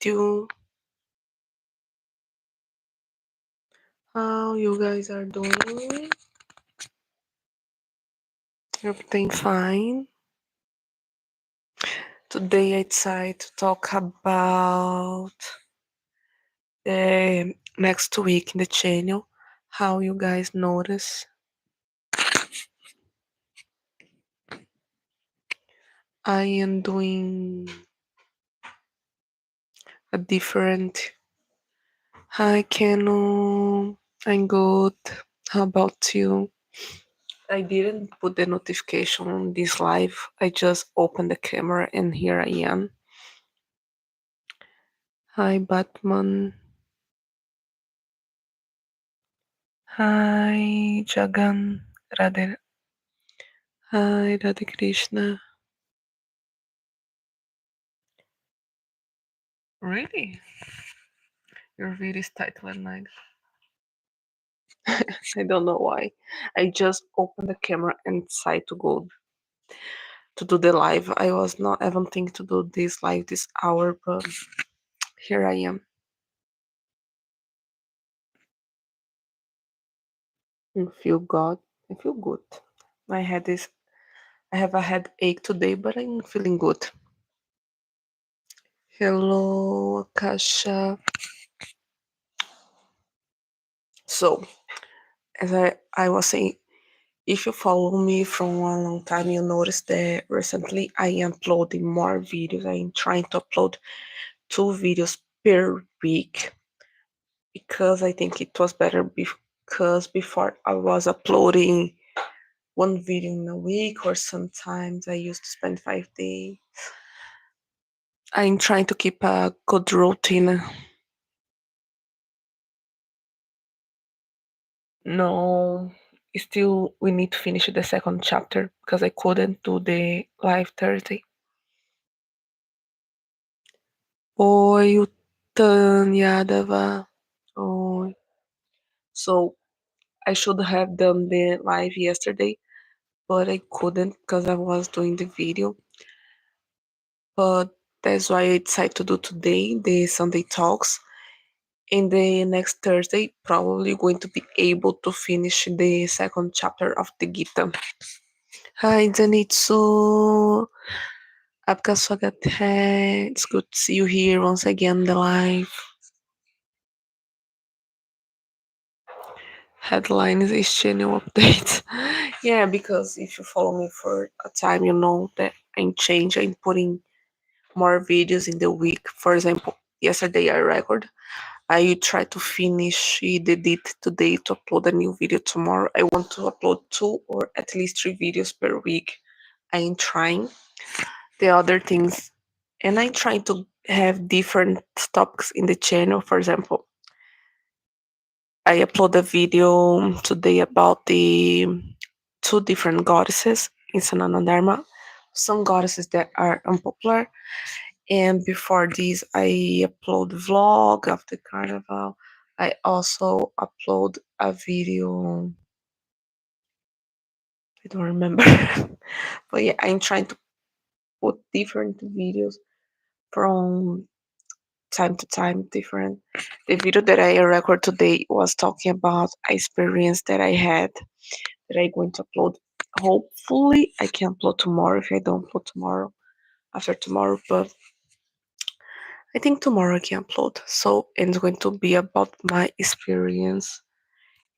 you. How you guys are doing? Everything fine? Today I decided to talk about the next week in the channel. How you guys notice I am doing a different. Hi Keno, I'm good. How about you? I didn't put the notification on this live. I just opened the camera and here I am. Hi Batman. Hi Jagan. Radhe. Hi Radhe Krishna. Really? Your video is title at night. I don't know why. I just opened the camera and decided to go to do the live. I was not even thinking to do this live this hour, but here I am. I feel good. I feel good. My head is. I have a headache today, but I'm feeling good. Hello, Akasha. So, as I was saying, if you follow me from a long time, you notice that recently I am uploading more videos. I am trying to upload 2 videos per week because I think it was better because before I was uploading 1 video in a week or sometimes I used to spend 5 days. I'm trying to keep a good routine. No, still we need to finish the second chapter because I couldn't do the live Thursday. Oi, o Tânia Dava. Oi. So I should have done the live yesterday, but I couldn't because I was doing the video. But that's why I decided to do today the Sunday talks. And the next Thursday, probably going to be able to finish the second chapter of the Gita. Hi, Zenitsu. आपका स्वागत है. It's good to see you here once again in the live. Headlines is channel updates. Yeah, because if you follow me for a time, you know that I'm changing. I'm putting more videos in the week. For example, yesterday I record. I try to finish the edit today to upload a new video tomorrow. I want to upload 2 or at least 3 videos per week. I'm trying the other things, and I'm trying to have different topics in the channel. For example, I upload a video today about the 2 different goddesses in Sanana Dharma. Some goddesses that are unpopular. And before this, I upload vlog of the carnival. I also upload a video. I don't remember. But yeah, I'm trying to put different videos from time to time different. The video that I record today was talking about experience that I had that I'm going to upload. Hopefully, I can upload tomorrow if I don't upload tomorrow, after tomorrow, but I think tomorrow I can upload. So it's going to be about my experience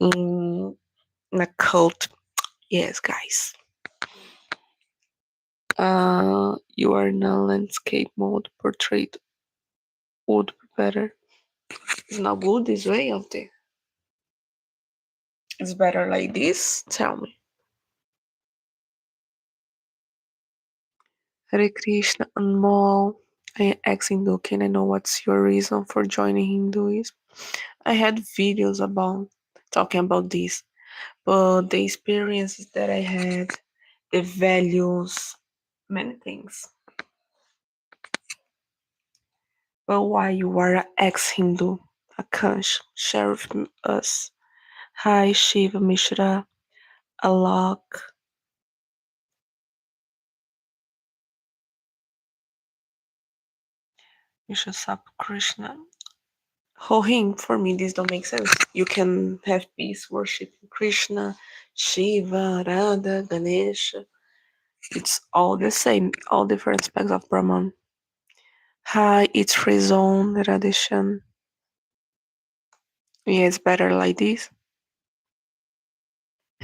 in, in a cult. Yes, guys. You are in a landscape mode. Portrait would be better. It's not good this way of the. It's better like this. Tell me. Hare Krishna Anmol. I ex Hindu. Can I know what's your reason for joining Hinduism? I had videos about talking about this, but the experiences that I had, the values, many things. But why you are an ex-Hindu? Akansh, share with us. Hi, Shiva Mishra, Alok. Vishwasap Krishna. Hohim, for me, this don't make sense. You can have peace worshiping Krishna, Shiva, Radha, Ganesha. It's all the same, all different aspects of Brahman. Hi, it's Rizon, Radhishan. Yeah, it's better like this.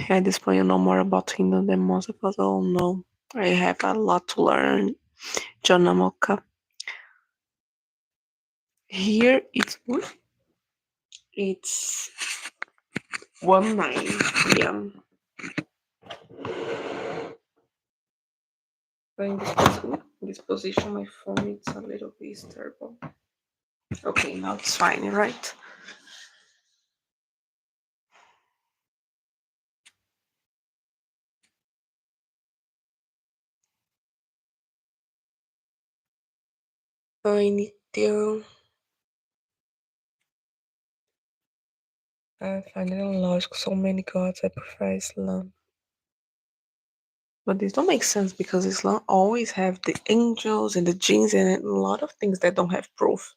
At this point, you know more about Hindu than most of us all know. I have a lot to learn. Janamoka. Here it's 1:09 p.m. But in this position, my phone is a little bit disturbed. Okay, now it's fine, right? I need to. I find it illogical. So many gods. I prefer Islam. But this don't make sense because Islam always have the angels and the jinns and a lot of things that don't have proof.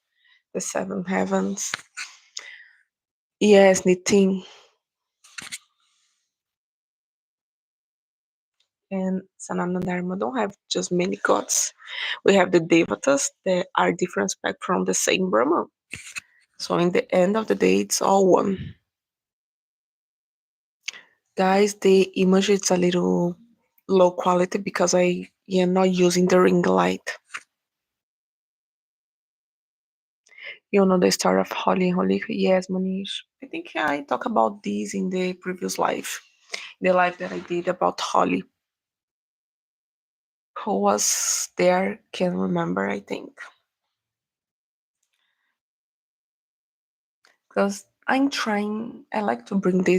The seven heavens. Yes, Nitin. And Sanatana Dharma don't have just many gods. We have the Devatas that are different spec from the same Brahman. So in the end of the day, it's all one. Guys, the image is a little low quality because I am not using the ring light. You know the story of Holly and Holika? Yes, Manish. I think I talked about this in the previous life, the life that I did about Holly. Who was there can remember, I think. Because I like to bring the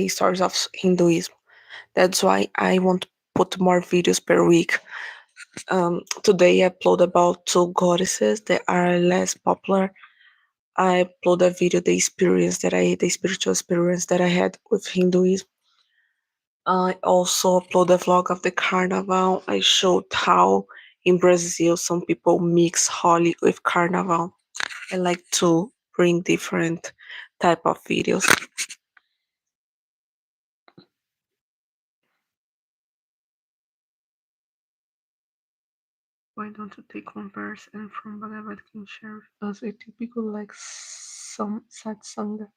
stories of Hinduism. That's why I want to put more videos per week. Today I upload about two goddesses that are less popular. I upload a video, the spiritual experience that I had with Hinduism. I also upload a vlog of the carnival. I showed how in Brazil some people mix Holi with carnival. I like to bring different type of videos. Why don't you take one verse and from Bhagavad Gita share with us a typical like some satsanga?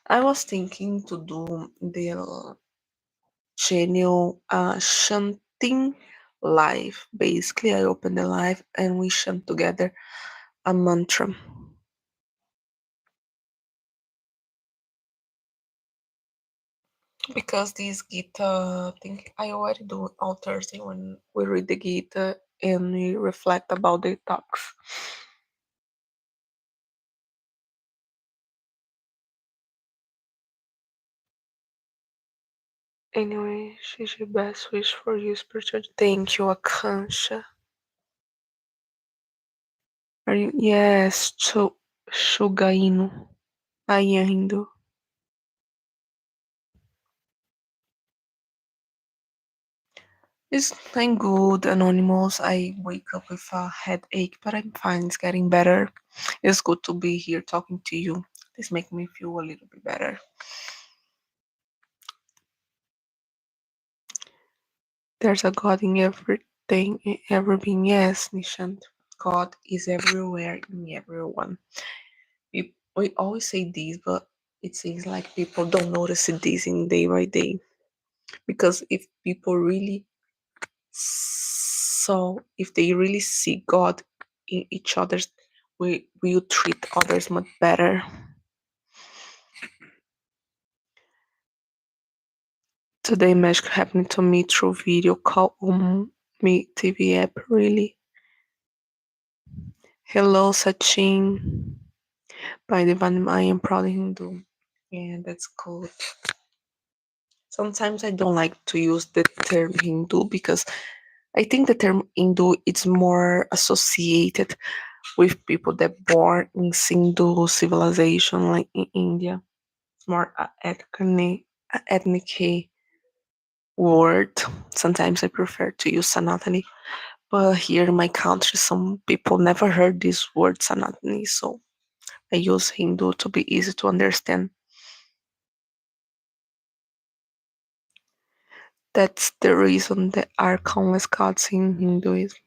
I was thinking to do the channel chanting live. Basically, I open the live and we chant together a mantra. Because this Gita thing I already do on Thursday when we read the Gita and we reflect about the talks. Anyway, Gigi, best wish for you, spiritual. Thank you, Akansha. Are you? Yes, Shugainu. I am Hindu. It's I'm good, Anonymous. I wake up with a headache, but I'm fine. It's getting better. It's good to be here talking to you. This makes me feel a little bit better. There's a God in everything, in every being. Yes, Nishant. God is everywhere in everyone. We always say this, but it seems like people don't notice this in day by day. Because if they really see God in each other's, we will treat others much better. Today, magic happened to me through video call on me TV app. Really. Hello, Sachin. By Divine, I am proud Hindu. Yeah, that's cool. Sometimes I don't like to use the term Hindu because I think the term Hindu is more associated with people that born in Sindhu civilization, like in India. It's more ethnic word. Sometimes I prefer to use Sanatani, But here in my country, some people never heard this word Sanatani, so I use Hindu to be easy to understand. That's the reason there are countless gods in Hinduism.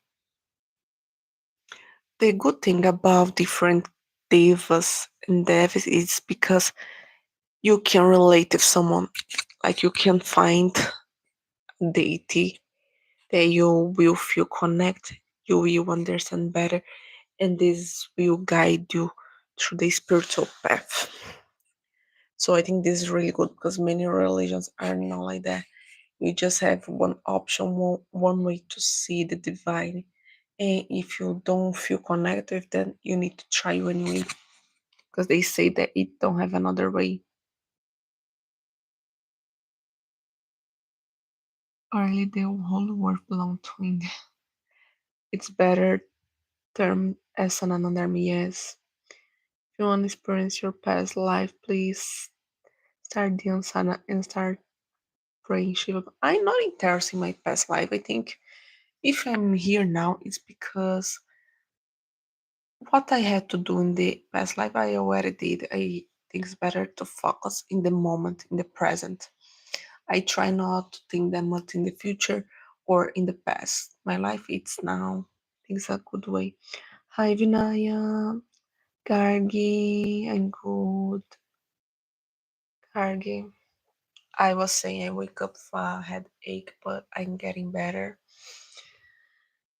The good thing about different devas and devis is because you can relate to someone, like you can find a deity that you will feel connected, you will understand better, and this will guide you through the spiritual path. So I think this is really good because many religions are not like that. You just have one option, one way to see the divine. And if you don't feel connected with them, you need to try anyway because they say that it don't have another way. Early the whole world belonged to India. It's better term as an anonymous. Yes. If you want to experience your past life, please start Dhyana and start praying Shiva. I'm not interested in my past life. I think if I'm here now, it's because what I had to do in the past life, I already did. I think it's better to focus in the moment, in the present. I try not to think that much in the future or in the past. My life it's now. I think it's a good way. Hi Vinaya, Gargi, I'm good. Gargi. I was saying I wake up with a headache, but I'm getting better.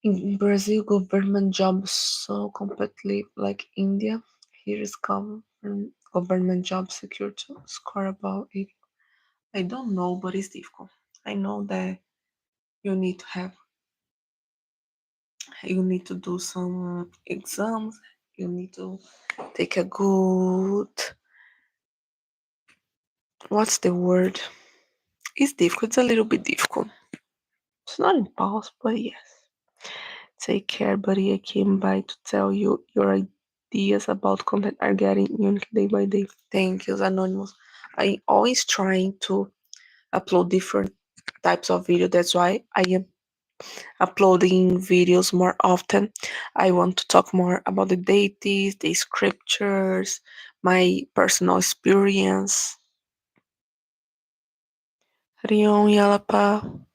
In Brazil, government jobs so completely like India. Here is government job secure to score about it. I don't know, but it's difficult. I know that you need to have you need to do some exams. You need to take a good what's the word? It's difficult. It's a little bit difficult. It's not impossible, but yes. Take care, buddy. I came by to tell you your ideas about content are getting unique day by day. Thank you, Anonymous. I always trying to upload different types of video. That's why I am uploading videos more often. I want to talk more about the deities, the scriptures, my personal experience. Rion Yalapa.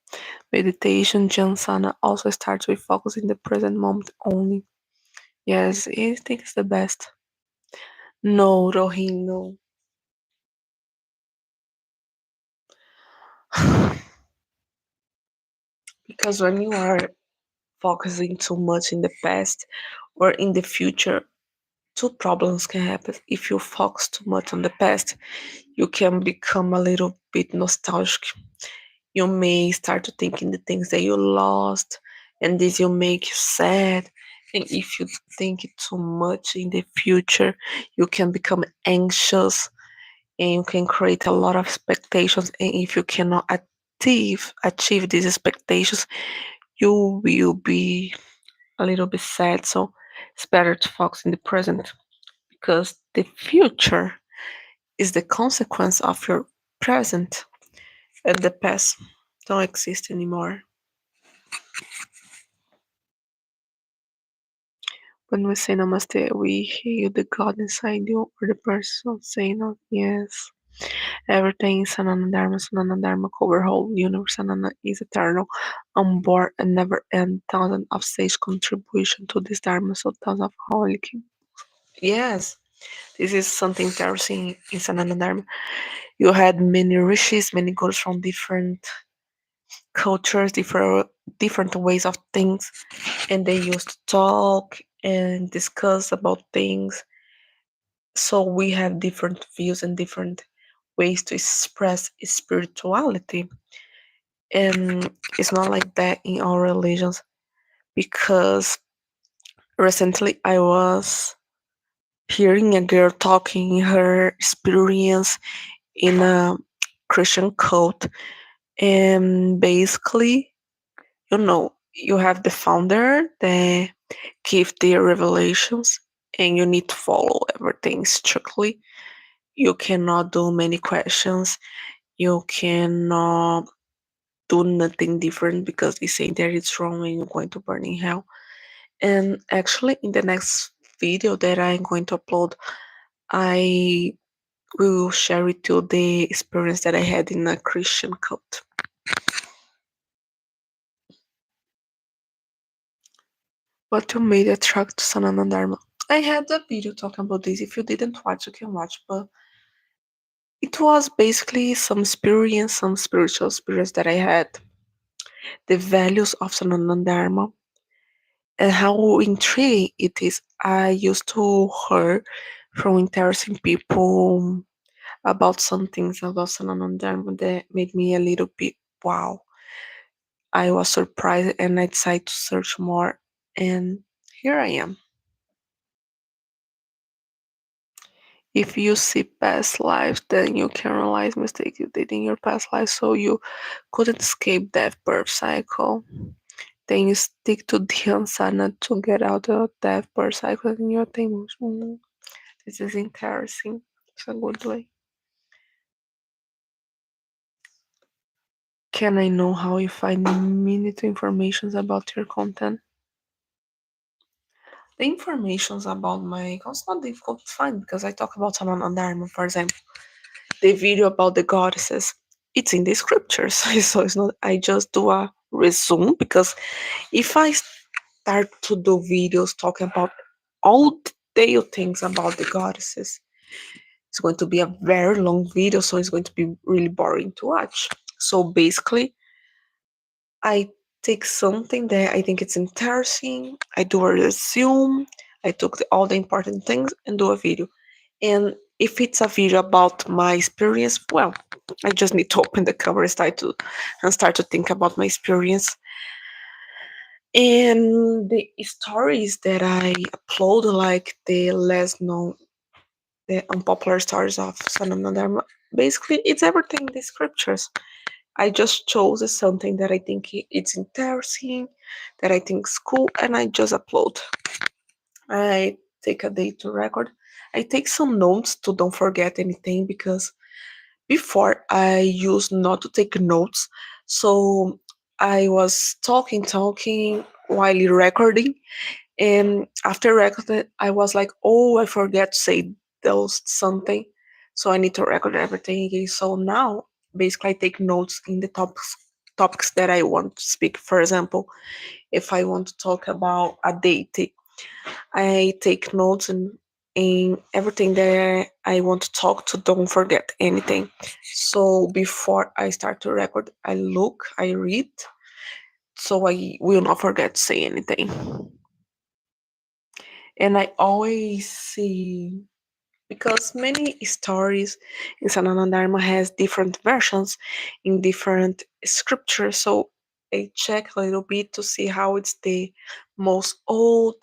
Meditation, Jansana also starts with focusing the present moment only. Yes, I think it's the best. No, Rohin, no. Because when you are focusing too much in the past or in the future, two problems can happen. If you focus too much on the past, you can become a little bit nostalgic. You may start to thinking the things that you lost, and this will make you sad. And if you think too much in the future, you can become anxious and you can create a lot of expectations. And if you cannot achieve these expectations, you will be a little bit sad. So it's better to focus in the present because the future is the consequence of your present and the past don't exist anymore. When we say namaste, we hear the God inside you or the person saying, oh, yes. Everything is Sananandharma, Sananandharma cover whole universe, Sanana is eternal, unborn and never end. Thousand of sage contribution to this Dharma, so thousand of holy king. Yes, this is something interesting in Sananandharma. You had many rishis, many gurus from different cultures, different ways of things, and they used to talk and discuss about things. So we have different views and different ways to express spirituality. And it's not like that in all religions because recently I was hearing a girl talking her experience in a Christian cult, and basically, you have the founder that give their revelations, and you need to follow everything strictly. You cannot do many questions. You cannot do nothing different because they say that it's wrong and you're going to burn in hell. And actually, in the next video that I'm going to upload, I will share with you the experience that I had in a Christian cult. What you made attract to Sanana Dharma? I had a video talking about this. If you didn't watch, you can watch. But it was basically some experience, some spiritual experience that I had, the values of Sanana Dharma, and how intriguing it is. I used to hear from interesting people about some things about Sanana Dharma that made me a little bit wow. I was surprised and I decided to search more, and here I am. If you see past lives, then you can realize mistakes you did in your past life, so you couldn't escape that birth cycle. Then you stick to dhyana to get out of that birth cycle in your emotions. This is interesting. It's a good way. Can I know how you find minute information about your content? The informations about my it's not difficult to find because I talk about Sanan Dharma, for example. The video about the goddesses, it's in the scriptures. So it's not I just do a resume because if I start to do videos talking about all detailed things about the goddesses, it's going to be a very long video, so it's going to be really boring to watch. So basically, I take something that I think it's interesting, I do a resume, I took all the important things and do a video. And if it's a video about my experience, well, I just need to open the camera and start to think about my experience. And the stories that I upload, like the less known, the unpopular stories of Sanam Dharma, basically it's everything in the scriptures. I just chose something that I think it's interesting, that I think is cool, and I just upload. I take a day to record. I take some notes to don't forget anything because before I used not to take notes. So I was talking while recording, and after recording, I was like, oh, I forget to say those something. So I need to record everything again. So now basically I take notes in the topics that I want to speak. For example, if I want to talk about a date, I take notes and in everything that I want to talk to, don't forget anything. So before I start to record, I look, I read, so I will not forget to say anything. And I always see because many stories in Sanana Dharma has different versions in different scriptures. So I check a little bit to see how it's the most old,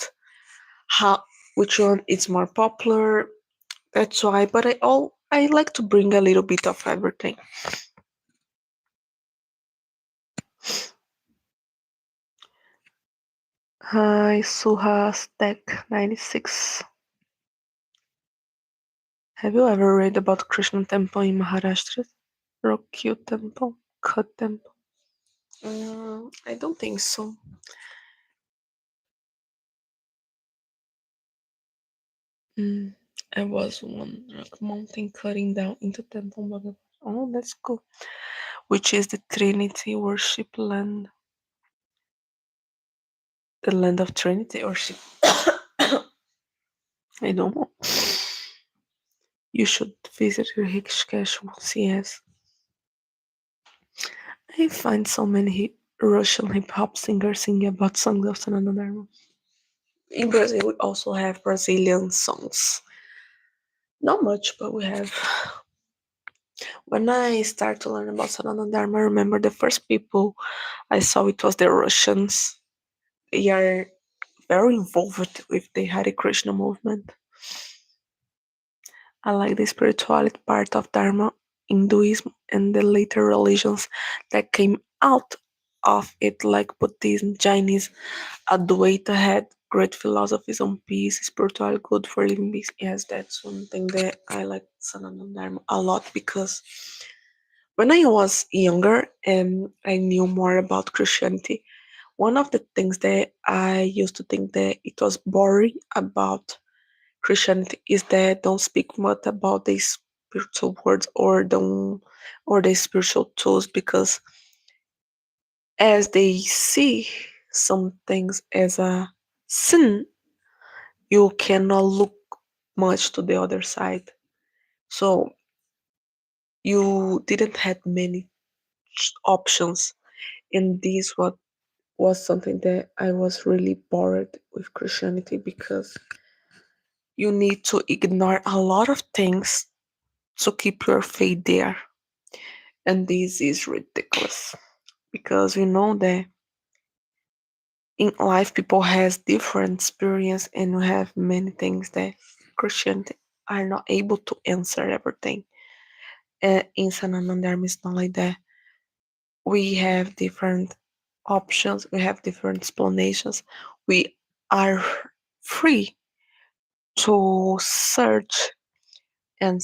how which one is more popular. That's why. But I like to bring a little bit of everything. Hi, Suhas Tech 96. Have you ever read about Krishna temple in Maharashtra? Rokyu temple, Khat temple. I don't think so. Mm, I was one rock mountain cutting down into temple. Oh, that's cool. Which is the Trinity worship land, the land of Trinity worship. I don't know. You should visit Rishikesh once. Yes, I find so many Russian hip hop singers singing about songs of Sananda Dharma. In Brazil, we also have Brazilian songs. Not much, but we have. When I started to learn about Sananda Dharma, I remember the first people I saw it was the Russians. They are very involved with the Hare Krishna movement. I like the spirituality part of Dharma, Hinduism, and the later religions that came out of it, like Buddhism, Jainism. Advaita had great philosophies on peace, spiritual good for living beings. Yes, that's one thing that I like Sanatana Dharma a lot because When I was younger and I knew more about Christianity, one of the things that I used to think that it was boring about Christianity is that don't speak much about the spiritual words or the spiritual tools because as they see some things as a sin, you cannot look much to the other side. So you didn't have many options, and this what was something that I was really bored with Christianity because you need to ignore a lot of things to keep your faith there, and this is ridiculous because we know that in life people has different experience and we have many things that Christianity are not able to answer everything. In Sanananda Dharma is not like that. We have different options, we have different explanations. We are free to search and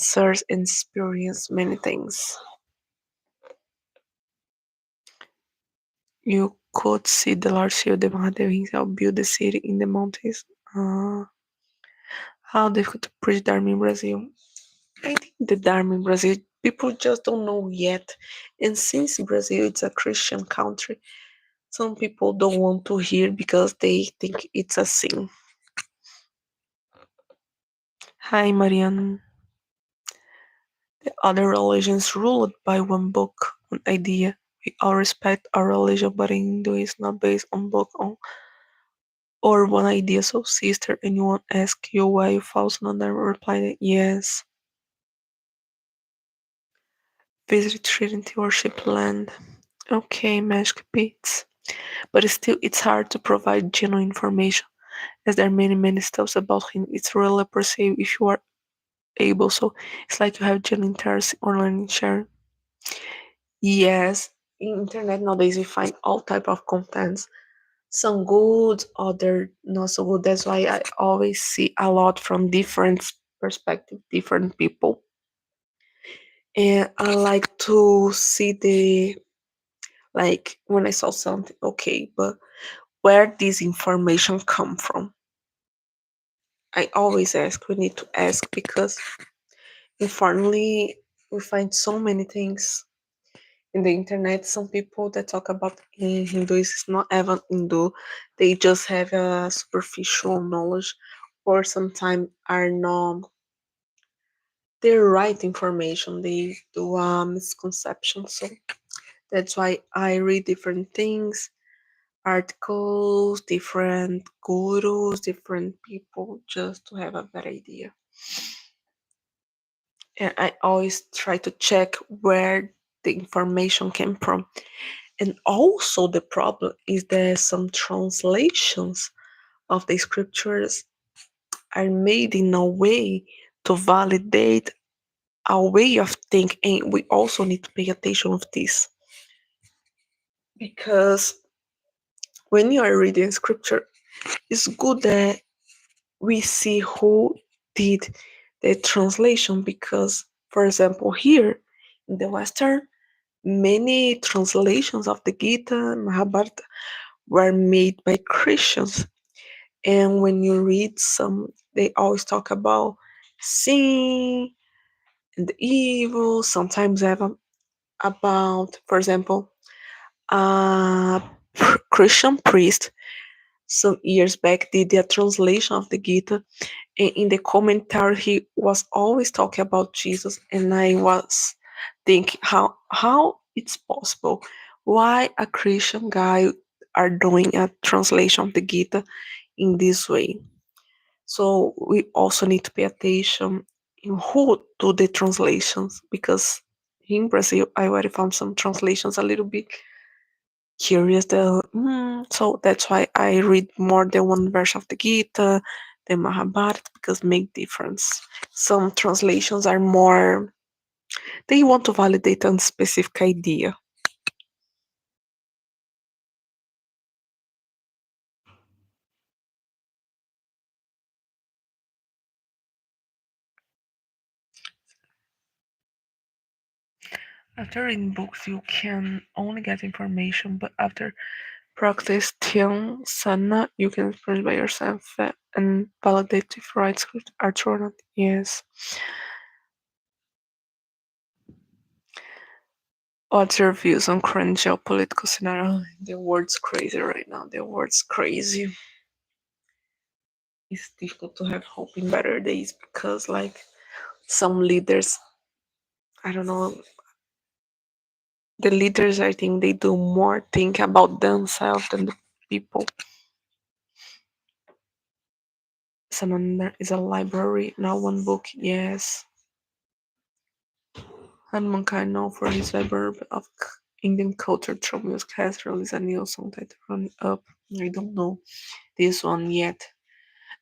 experience many things. You could see the large shield of Mahadev himself build the city in the mountains. Uh, how difficult to preach Dharma in Brazil? I think the Dharma in Brazil, people just don't know yet. And since Brazil is a Christian country, some people don't want to hear because they think it's a sin. Hi, Marianne. The other religions ruled by one book, one idea. We all respect our religion, but in Hindu is not based on book or one idea. So, sister, anyone ask you why you follow another? Reply that yes. Visit Trinity Worship Land. Okay, magic beats. But still, it's hard to provide genuine information, as there are many stuffs about him. It's really perceived if you are able. So, it's like you have genuine interest or learning sharing. Yes, in internet nowadays we find all type of contents. Some good, other not so good. That's why I always see a lot from different perspective, different people. And I like to see the like when I saw something, okay, but where this information come from? I always ask, we need to ask because unfortunately we find so many things in the internet. Some people that talk about in Hinduism is not even Hindu. They just have a superficial knowledge or sometimes are not the right information. They do a misconception. So that's why I read different things, articles, different gurus, different people just to have a better idea. And I always try to check where the information came from. And also, the problem is that some translations of the scriptures are made in a way to validate our way of thinking. And we also need to pay attention of this because when you are reading scripture, it's good that we see who did the translation because, for example, here in the Western, many translations of the Gita and Mahabharata were made by Christians. And when you read some, they always talk about sin and the evil. Sometimes have about, for example, a Christian priest some years back did a translation of the Gita. And in the commentary, he was always talking about Jesus, and I was thinking how it's possible. Why a Christian guy are doing a translation of the Gita in this way? So we also need to pay attention in who do the translations because in Brazil I already found some translations a little bit curious. So that's why I read more than one verse of the Gita, the Mahabharata because make difference. Some translations are more they want to validate a specific idea. After reading books, you can only get information, but after practice Sana, you can experience by yourself and validate if right script are true or not. Yes. What's your views on current geopolitical scenario? The world's crazy right now. The world's crazy. It's difficult to have hope in better days because, like, some leaders, I don't know, the leaders, I think they do more think about themselves than the people. Samanda is a library, not one book, yes. Hanuman Kai known for his library of Indian culture through music has released a new song titled Run Up. I don't know this one yet.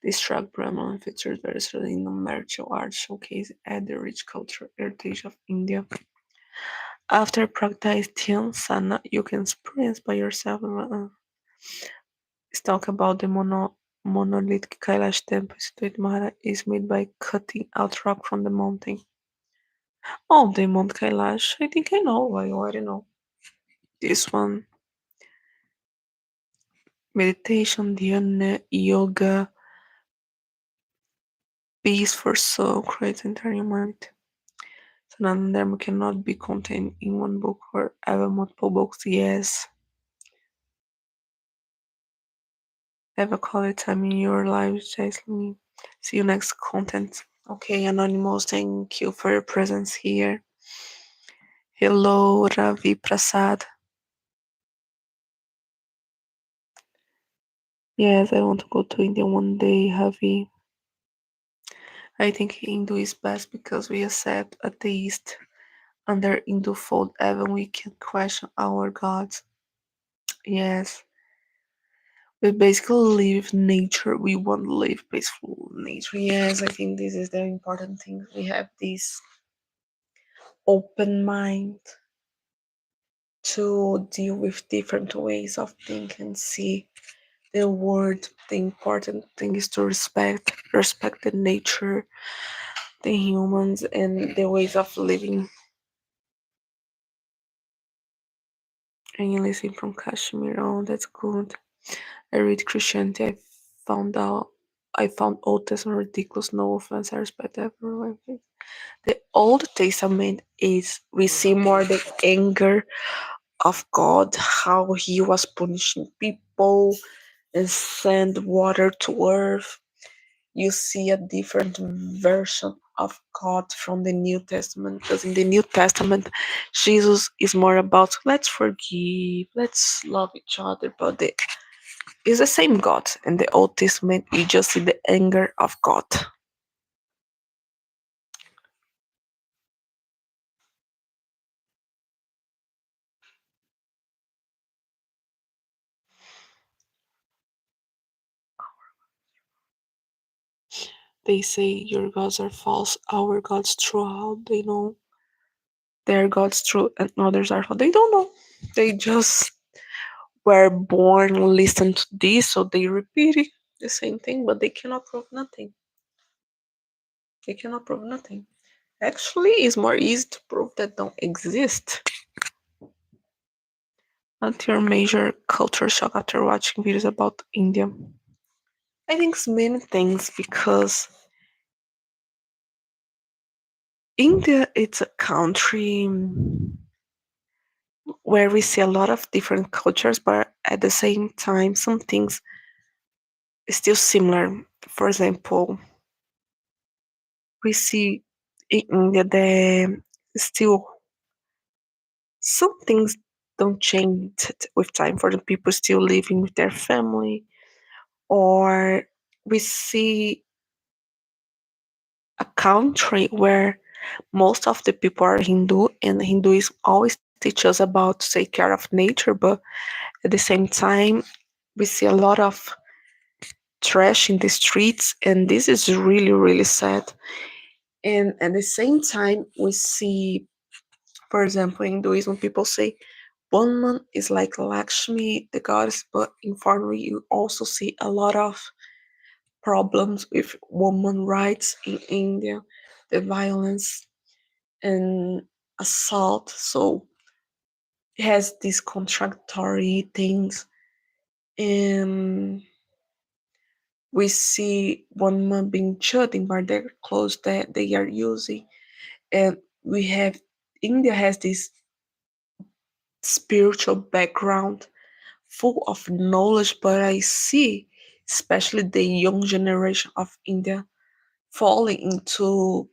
This track Brahman features various Indian martial arts showcase at the rich cultural heritage of India. After practicing sana, you can experience by yourself. Let's talk about the monolithic Kailash temple situated Mahara is made by cutting out rock from the mountain. Oh, the Mount Kailash. I think I know. I already know. This one. Meditation, dhyana, yoga, peace for soul, create entire mind. So none of them cannot be contained in one book or ever multiple books. Yes. Have a quality time in your life, Jaslyn. See you next content. Okay, Anonymous, thank you for your presence here. Hello, Ravi Prasad. Yes, I want to go to India one day, Ravi. I think Hindu is best because we accept atheists under Hindu fold even we can question our gods. Yes. We basically live nature. We want to live peaceful nature. Yes, I think this is the important thing. We have this open mind to deal with different ways of thinking and see the world. The important thing is to respect the nature, the humans, and the ways of living. And you listen from Kashmir. Oh, that's good. I read Christianity. I found Old Testament ridiculous. No offense, I respect everyone. The Old Testament is we see more the anger of God, how He was punishing people and send water to earth. You see a different version of God from the New Testament because in the New Testament, Jesus is more about let's forgive, let's love each other, but it's the same God. In the Old Testament, you just see the anger of God. They say your gods are false, our gods true. How they know their gods true and others are false? They don't know. They just were born, listen to this, so they repeat it, the same thing, but they cannot prove nothing. They cannot prove nothing. Actually, it's more easy to prove that don't exist. Not your major culture shock after watching videos about India. I think it's many things because India it's a country where we see a lot of different cultures, but at the same time, some things is still similar. For example, we see in India that still some things don't change with time for the people still living with their family, or we see a country where most of the people are Hindu, and Hinduism always teach us about to take care of nature, but at the same time, we see a lot of trash in the streets, and this is really, really sad. And at the same time, we see, for example, in Hinduism, people say woman is like Lakshmi, the goddess, but in foreign you also see a lot of problems with women rights in India, the violence, and assault. So it has these contradictory things. And we see one man being judged by their clothes that they are using. And we have India has this spiritual background full of knowledge, but I see especially the young generation of India falling into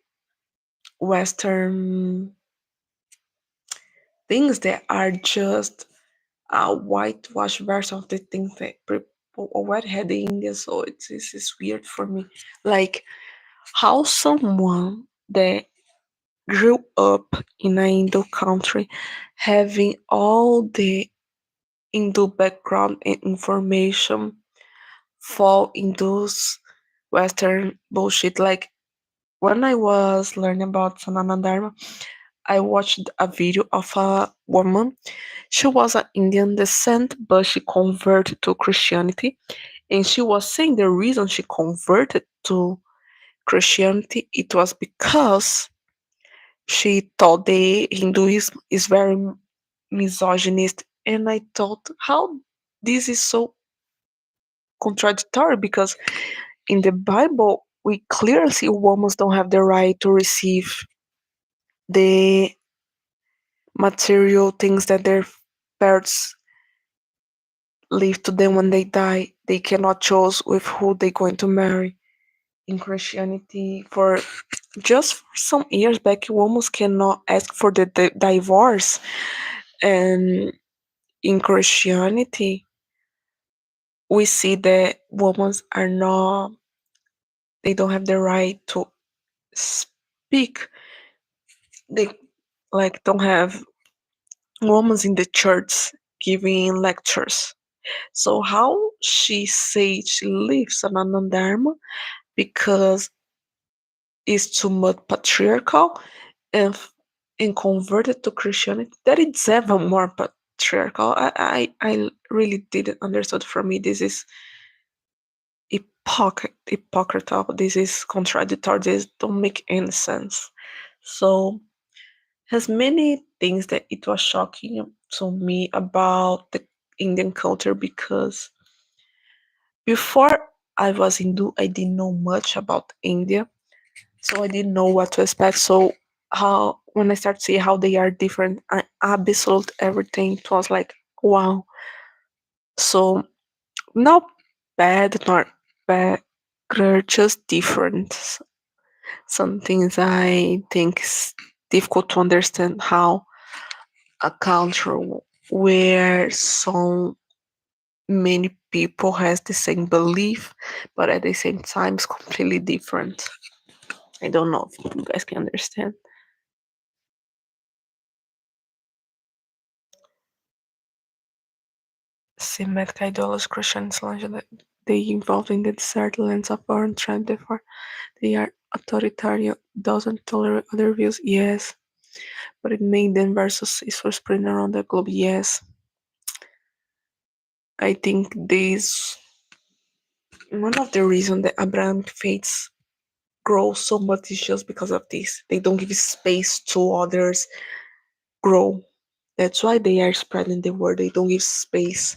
Western things that are just a whitewash version of the things that people already had in India. So it's weird for me. Like how someone that grew up in a Hindu country having all the Hindu background and information fall in those Western bullshit. Like when I was learning about Sanana Dharma, I watched a video of a woman. She was an Indian descent, but she converted to Christianity. And she was saying the reason she converted to Christianity it was because she thought the Hinduism is very misogynist. And I thought how this is so contradictory because in the Bible we clearly see women don't have the right to receive the material things that their parents leave to them when they die. They cannot choose with who they're going to marry. In Christianity, for just some years back, women cannot ask for the divorce. And in Christianity, we see that women are not, they don't have the right to speak. They like don't have women in the church giving lectures. So how she says she lives an anandharma because it's too much patriarchal and and converted to Christianity that it's even more patriarchal. I really didn't understand. For me this is hypocritical. This is contradictory. This don't make any sense. So has many things that it was shocking to me about the Indian culture because before I was Hindu, I didn't know much about India, so I didn't know what to expect. So how when I start to see how they are different, I absolute everything. It was like wow. So not bad, not bad, just different. Some things I think is difficult to understand how a culture where so many people has the same belief, but at the same time it's completely different. I don't know if you guys can understand. Semitic idols, Christian Islam, they involved in the desert lands of foreign tribe, therefore they are authoritarian, doesn't tolerate other views, yes. But it made them versus Israel spreading around the globe, yes. I think this one of the reasons that Abrahamic faiths grow so much is just because of this. They don't give space to others grow. That's why they are spreading the word. They don't give space.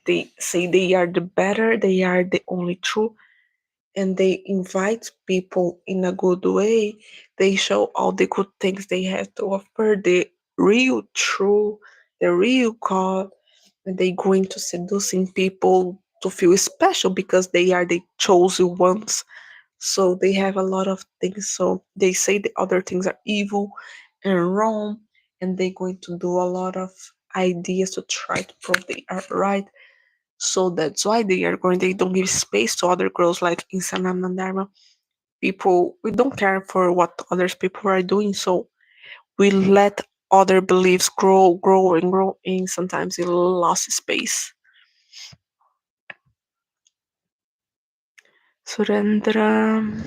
They say they are the better, they are the only true, and they invite people in a good way. They show all the good things they have to offer, the real true, the real God, and they go into seducing people to feel special because they are the chosen ones. So they have a lot of things. So they say the other things are evil and wrong, and they're going to do a lot of ideas to try to prove they are right. So that's why they don't give space to other girls like in Sanam Dharma. People, we don't care for what other people are doing, so we let other beliefs grow, and grow, and sometimes it lost space. Surendra,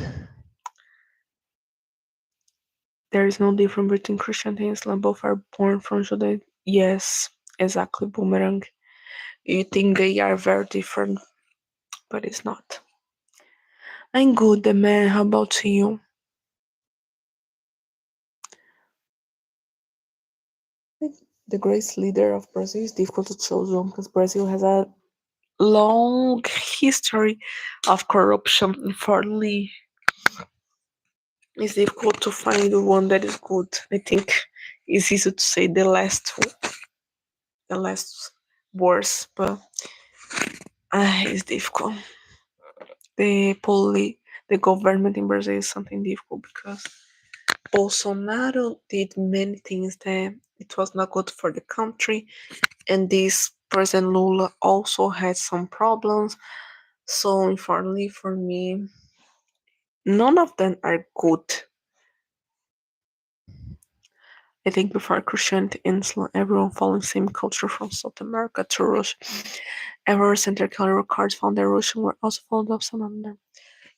there is no difference between Christianity and Islam. Both are born from Judaism. Yes, exactly, Boomerang. You think they are very different, but it's not. I'm good, man. How about you? the greatest leader of Brazil is difficult to choose one because Brazil has a long history of corruption. Unfortunately, it's difficult to find the one that is good. I think it's easy to say the last worst, but it's difficult. The the government in Brazil is something difficult because Bolsonaro did many things that it was not good for the country, and this President Lula also had some problems. So, unfortunately for me, none of them are good. I think before Christianity and Islam, everyone following same culture from South America to Russia. Ever since records found that Russians were also followed up some of them.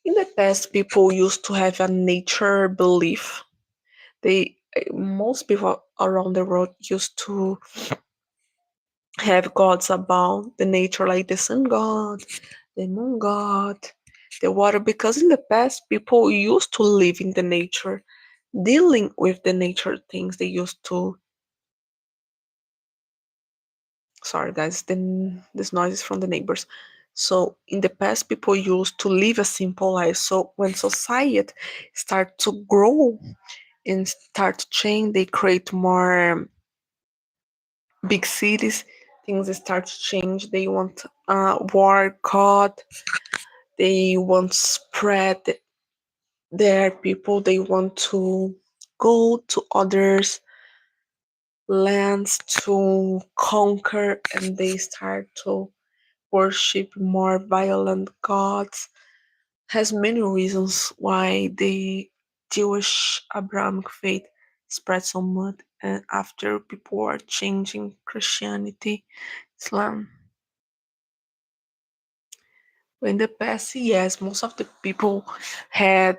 In the past, people used to have a nature belief. They Most people around the world used to have gods about the nature, like the sun god, the moon god, the water, because in the past people used to live in the nature, dealing with the nature things. They used to, sorry guys, then this noise is from the neighbors. So in the past people used to live a simple life. So when society start to grow and start to change, they create more big cities, things start to change. They want war god, they want spread their people, they want to go to others lands to conquer, and they start to worship more violent gods. Has many reasons why the Jewish Abrahamic faith spread so much, and after people are changing Christianity, Islam. In the past, yes, most of the people had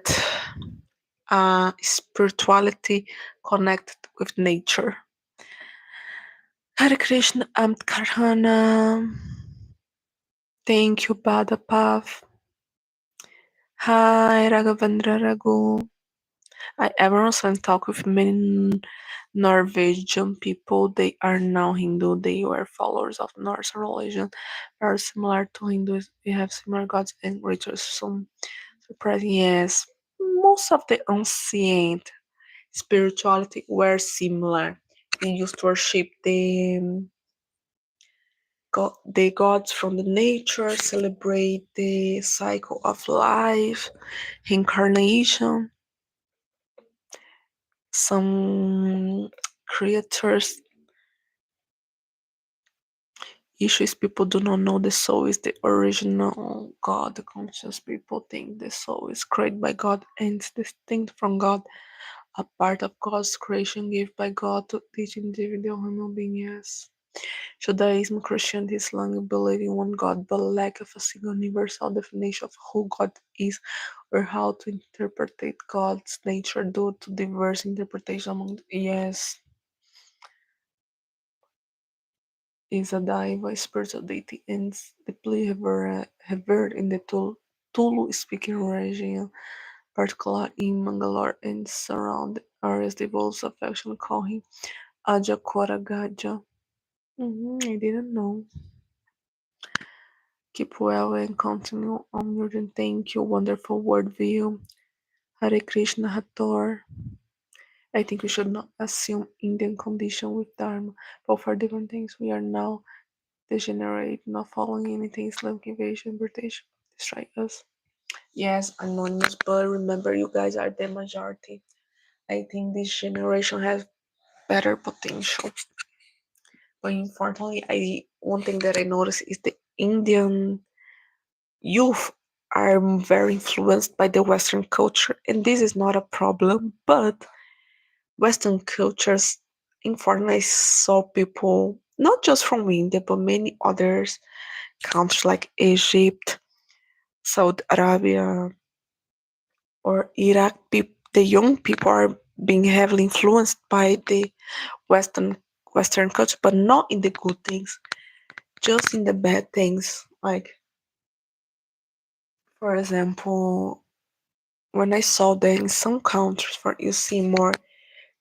spirituality connected with nature. Hare Krishna Amtkarana. Thank you, Badapav. Hi, Raghavendra Raghu. I ever also talk with many Norwegian people. They are now Hindu. They were followers of Norse religion, very similar to Hindus. We have similar gods and rituals. Some surprising, yes. Most of the ancient spirituality were similar. They used to worship the gods from the nature, celebrate the cycle of life, incarnation. Some creators issues people do not know the soul is the original God. The conscious people think the soul is created by God and is distinct from God, a part of God's creation given by God to each individual human being. Yes. Judaism, Christianity, Islam believe in one God, but lack of a single universal definition of who God is or how to interpret God's nature due to diverse interpretations among. Yes, is a diva spiritual deity and deeply revered in the Tulu-speaking region, particularly in Mangalore and surrounding areas. The Bulls affectionately call him Aja Koragaja. I didn't know. Keep well and continue on your journey. Thank you. Wonderful word view. Hare Krishna Hathor. I think we should not assume Indian condition with Dharma, but for different things we are now degenerate, not following anything Islamic invasion, British destroy us. Yes, anonymous, but remember you guys are the majority. I think this generation has better potential. But unfortunately, I one thing that I noticed is the Indian youth are very influenced by the Western culture, and this is not a problem. But Western cultures, unfortunately, I saw people not just from India but many others countries like Egypt, Saudi Arabia, or Iraq. The young people are being heavily influenced by the Western Western culture, but not in the good things, just in the bad things. Like, for example, when I saw that in some countries, for you see more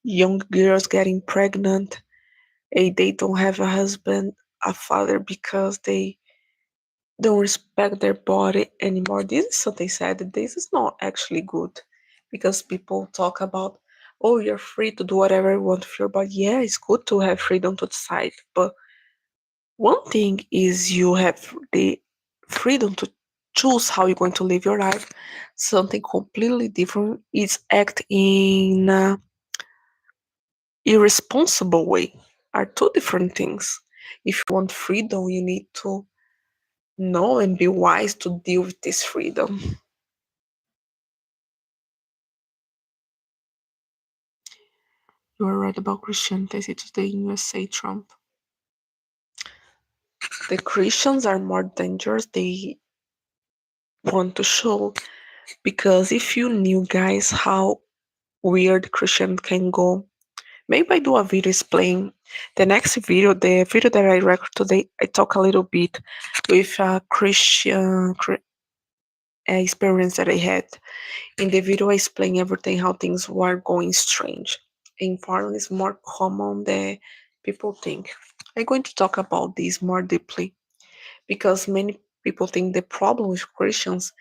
young girls getting pregnant, they don't have a husband, a father because they don't respect their body anymore. This is something sad. This is not actually good because people talk about, oh, you're free to do whatever you want with your body. Yeah, it's good to have freedom to decide, but one thing is you have the freedom to choose how you're going to live your life. Something completely different is act in a irresponsible way. Are two different things. If you want freedom, you need to know and be wise to deal with this freedom. You are right about Christianity today in USA, Trump. The Christians are more dangerous. They want to show because if you knew, guys, how weird Christian can go, maybe I do a video explain. The next video, the video that I record today, I talk a little bit with a Christian experience that I had. In the video, I explain everything how things were going strange. In foreign, is more common than people think. I'm going to talk about this more deeply because many people think the problem with Christians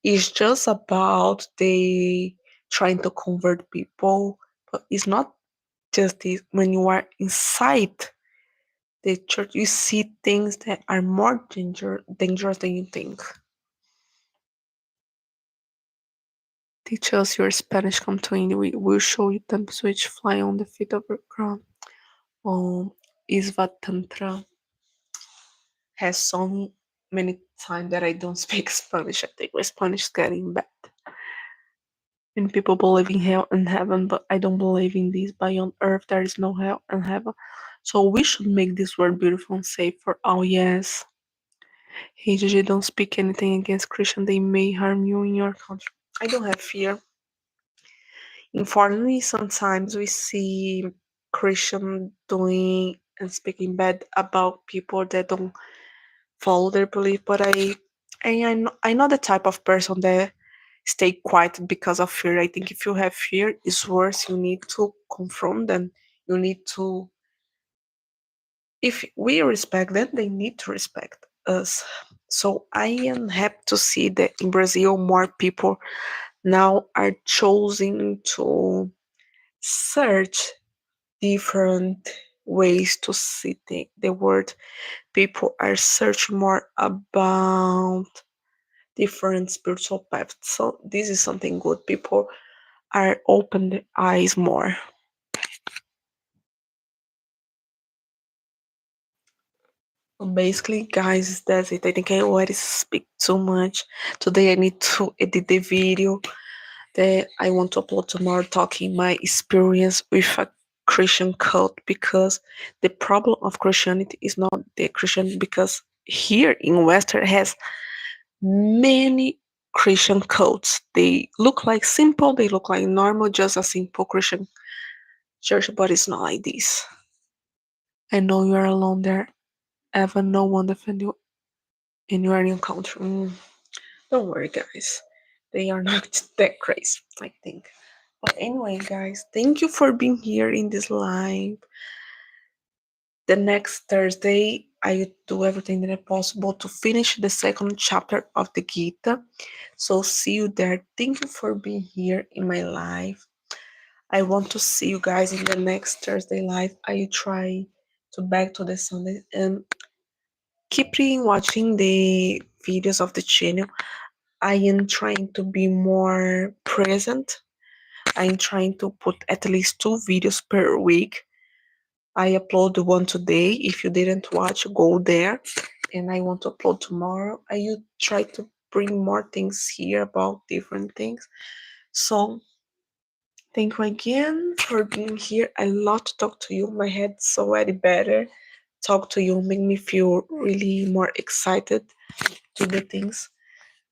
is just about they trying to convert people, but it's not just this. When you are inside the church, you see things that are more dangerous than you think. Teach us your Spanish come to India. We will show you temples which fly on the feet of the ground. Isva Tantra has so many times that I don't speak Spanish. I think my Spanish is getting bad. And people believe in hell and heaven, but I don't believe in this. Beyond earth, there is no hell and heaven. So we should make this world beautiful and safe for all. Yes. Hey, Gigi, don't speak anything against Christian. They may harm you in your country. I don't have fear. Unfortunately, sometimes we see Christian doing and speaking bad about people that don't follow their belief. But I'm not the type of person that stay quiet because of fear. I think if you have fear, it's worse. You need to confront them. You need to. If we respect them, they need to respect us. So I am happy to see that in Brazil more people now are choosing to search different ways to see the word. People are searching more about different spiritual paths. So this is something good. People are open their eyes more. Basically, guys, that's it. I think I already speak too much. Today I need to edit the video that I want to upload tomorrow talking my experience with a Christian cult because the problem of Christianity is not the Christian because here in Western has many Christian cults. They look like simple, they look like normal, just a simple Christian church, but it's not like this. I know you are alone there. Ever no one defend you in your new country. Don't worry, guys. They are not that crazy, I think. But anyway, guys, thank you for being here in this live. The next Thursday, I do everything that is possible to finish the second chapter of the Gita. So see you there. Thank you for being here in my life. I want to see you guys in the next Thursday live. I try to back to the Sunday and keep watching the videos of the channel. I am trying to be more present. I'm trying to put at least 2 videos per week. I upload one today. If you didn't watch, go there. And I want to upload tomorrow. I will try to bring more things here about different things. So thank you again for being here. I love to talk to you. My head's already better. Talk to you make me feel really more excited to do things.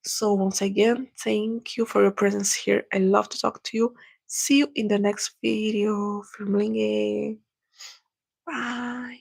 So once again, thank you for your presence here. I love to talk to you. See you in the next video. Firmlinge. Bye.